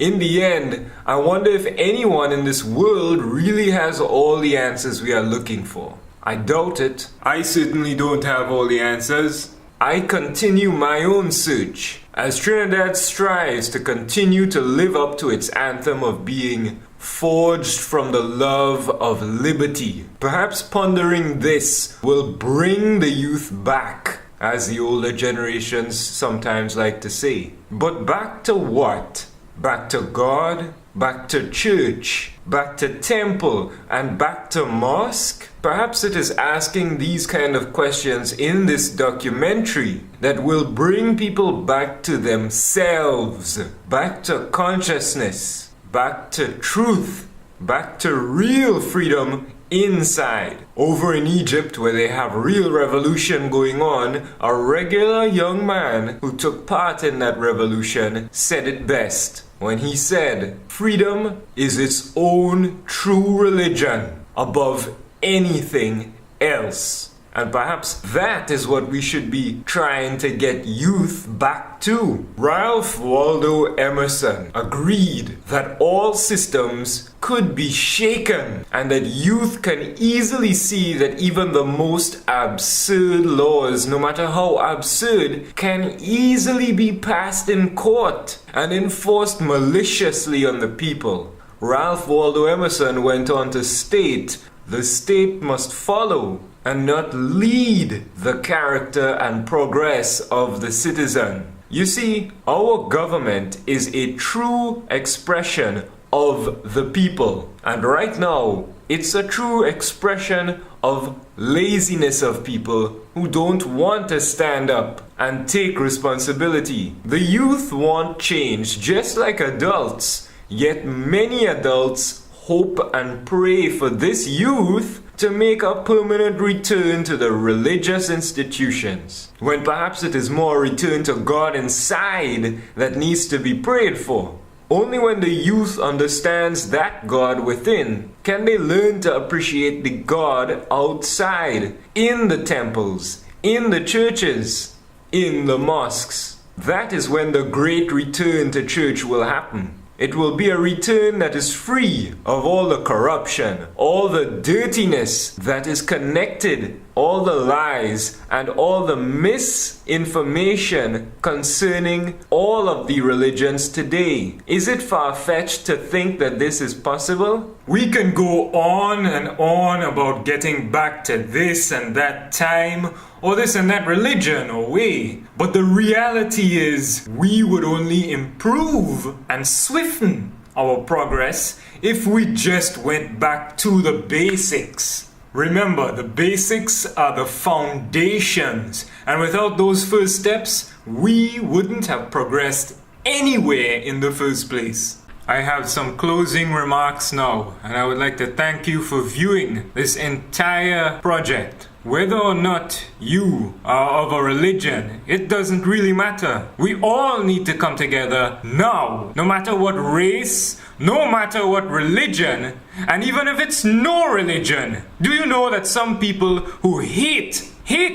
In the end, I wonder if anyone in this world really has all the answers we are looking for. I doubt it. I certainly don't have all the answers. I continue my own search as Trinidad strives to continue to live up to its anthem of being forged from the love of liberty. Perhaps pondering this will bring the youth back, as the older generations sometimes like to say. But back to what? Back to God? Back to church? Back to temple? And back to mosque? Perhaps it is asking these kind of questions in this documentary that will bring people back to themselves, back to consciousness, back to truth, back to real freedom inside. Over in Egypt, where they have real revolution going on, a regular young man who took part in that revolution said it best when he said, "Freedom is its own true religion above anything else." And perhaps that is what we should be trying to get youth back to. Ralph Waldo Emerson agreed that all systems could be shaken and that youth can easily see that even the most absurd laws, no matter how absurd, can easily be passed in court and enforced maliciously on the people. Ralph Waldo Emerson went on to state, "The state must follow and not lead the character and progress of the citizen." You see, our government is a true expression of the people. And right now, it's a true expression of laziness of people who don't want to stand up and take responsibility. The youth want change just like adults, yet many adults hope and pray for this youth to make a permanent return to the religious institutions, when perhaps it is more return to God inside that needs to be prayed for. Only when the youth understands that God within can they learn to appreciate the God outside, in the temples, in the churches, in the mosques. That is when the great return to church will happen. It will be a return that is free of all the corruption, all the dirtiness that is connected, all the lies and all the misinformation concerning all of the religions today. Is it far-fetched to think that this is possible? We can go on and on about getting back to this and that time, or this and that religion or way. But the reality is, we would only improve and swiftен our progress if we just went back to the basics. Remember, the basics are the foundations, and without those first steps, we wouldn't have progressed anywhere in the first place. I have some closing remarks now, and I would like to thank you for viewing this entire project. Whether or not you are of a religion, it doesn't really matter. We all need to come together now, no matter what race, no matter what religion, and even if it's no religion. Do you know that some people who hate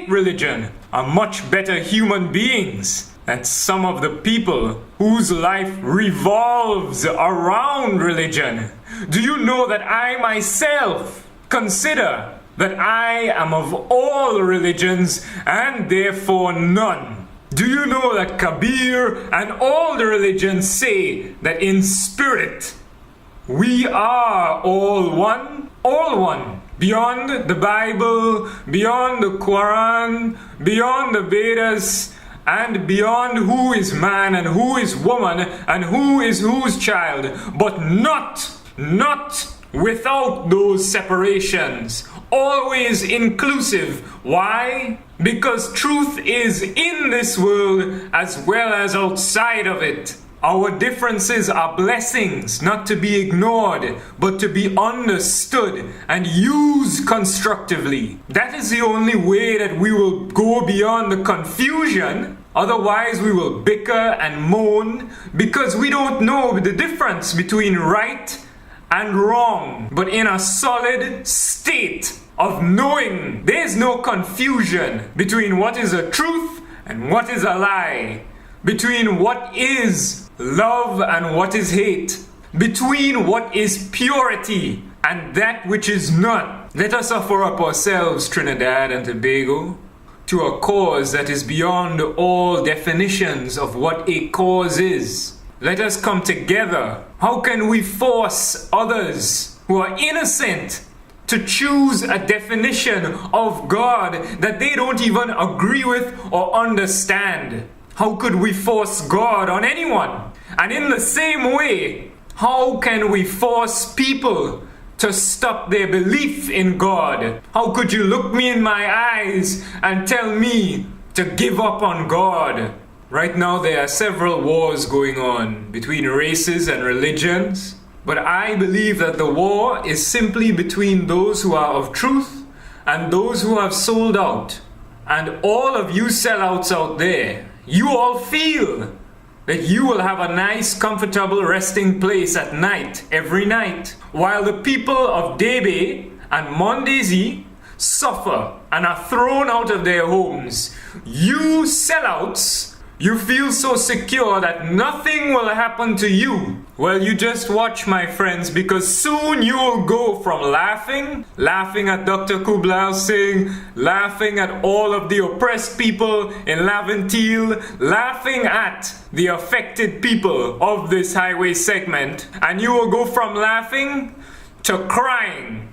religion are much better human beings than some of the people whose life revolves around religion? Do you know that I myself consider that I am of all religions and therefore none? Do you know that Kabir and all the religions say that in spirit we are all one? All one. Beyond the Bible, beyond the Quran, beyond the Vedas, and beyond who is man and who is woman and who is whose child, but not without those separations. Always inclusive. Why? Because truth is in this world as well as outside of it. Our differences are blessings, not to be ignored, but to be understood and used constructively. That is the only way that we will go beyond the confusion. Otherwise, we will bicker and moan because we don't know the difference between right and wrong. But in a solid state of knowing, there's no confusion between what is a truth and what is a lie. between what is love and what is hate, between what is purity and that which is not. Let us offer up ourselves, Trinidad and Tobago, to a cause that is beyond all definitions of what a cause is. Let us come together. How can we force others who are innocent to choose a definition of God that they don't even agree with or understand? How could we force God on anyone? And in the same way, how can we force people to stop their belief in God? How could you look me in my eyes and tell me to give up on God? Right now there are several wars going on between races and religions, but I believe that the war is simply between those who are of truth and those who have sold out. And all of you sellouts out there, you all feel that you will have a nice, comfortable resting place at night, every night, while the people of Debe and Mondesi suffer and are thrown out of their homes. You sellouts, you feel so secure that nothing will happen to you. Well, you just watch, my friends, because soon you will go from laughing at Dr. Kublau Singh, laughing at all of the oppressed people in Laventille, laughing at the affected people of this highway segment, and you will go from laughing to crying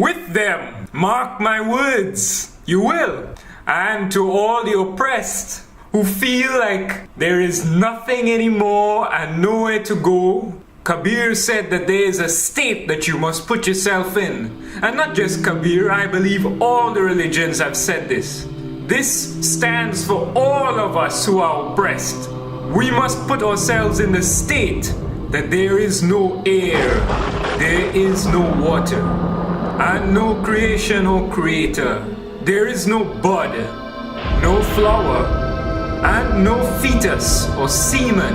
with them. Mark my words, you will. And to all the oppressed who feel like there is nothing anymore and nowhere to go, Kabir said that there is a state that you must put yourself in. And not just Kabir, I believe all the religions have said this. This stands for all of us who are oppressed. We must put ourselves in the state that there is no air, there is no water, and no creation or creator. There is no bud, no flower, and no fetus or semen.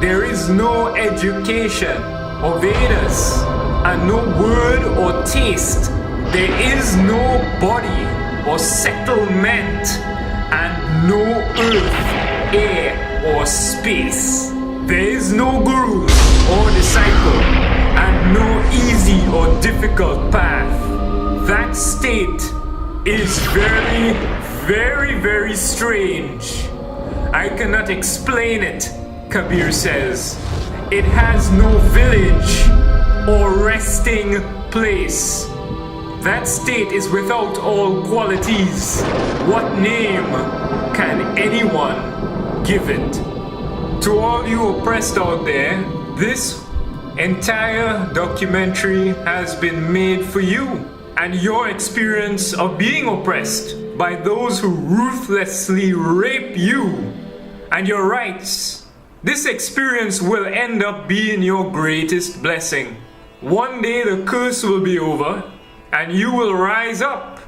There is no education or Vedas, and no word or taste. There is no body or settlement, and no earth, air, or space. There is no guru or disciple, and no easy or difficult path. That state is very, very, very strange. I cannot explain it, Kabir says. It has no village or resting place. That state is without all qualities. What name can anyone give it? To all you oppressed out there, this entire documentary has been made for you and your experience of being oppressed by those who ruthlessly rape you and your rights. This experience will end up being your greatest blessing. One day the curse will be over and you will rise up.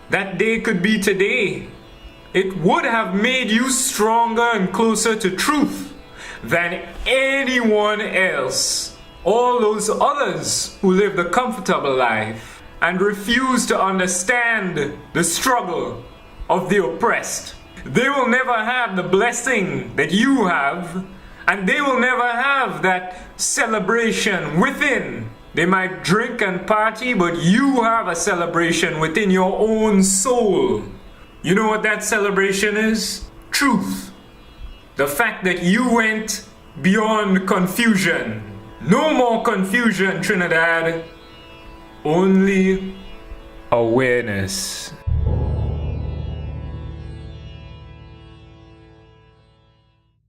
That day could be today. It would have made you stronger and closer to truth than anyone else. All those others who live the comfortable life and refuse to understand the struggle of the oppressed. They will never have the blessing that you have, and they will never have that celebration within. They might drink and party, but you have a celebration within your own soul. You know what that celebration is? Truth. The fact that you went beyond confusion. No more confusion, Trinidad. Only awareness.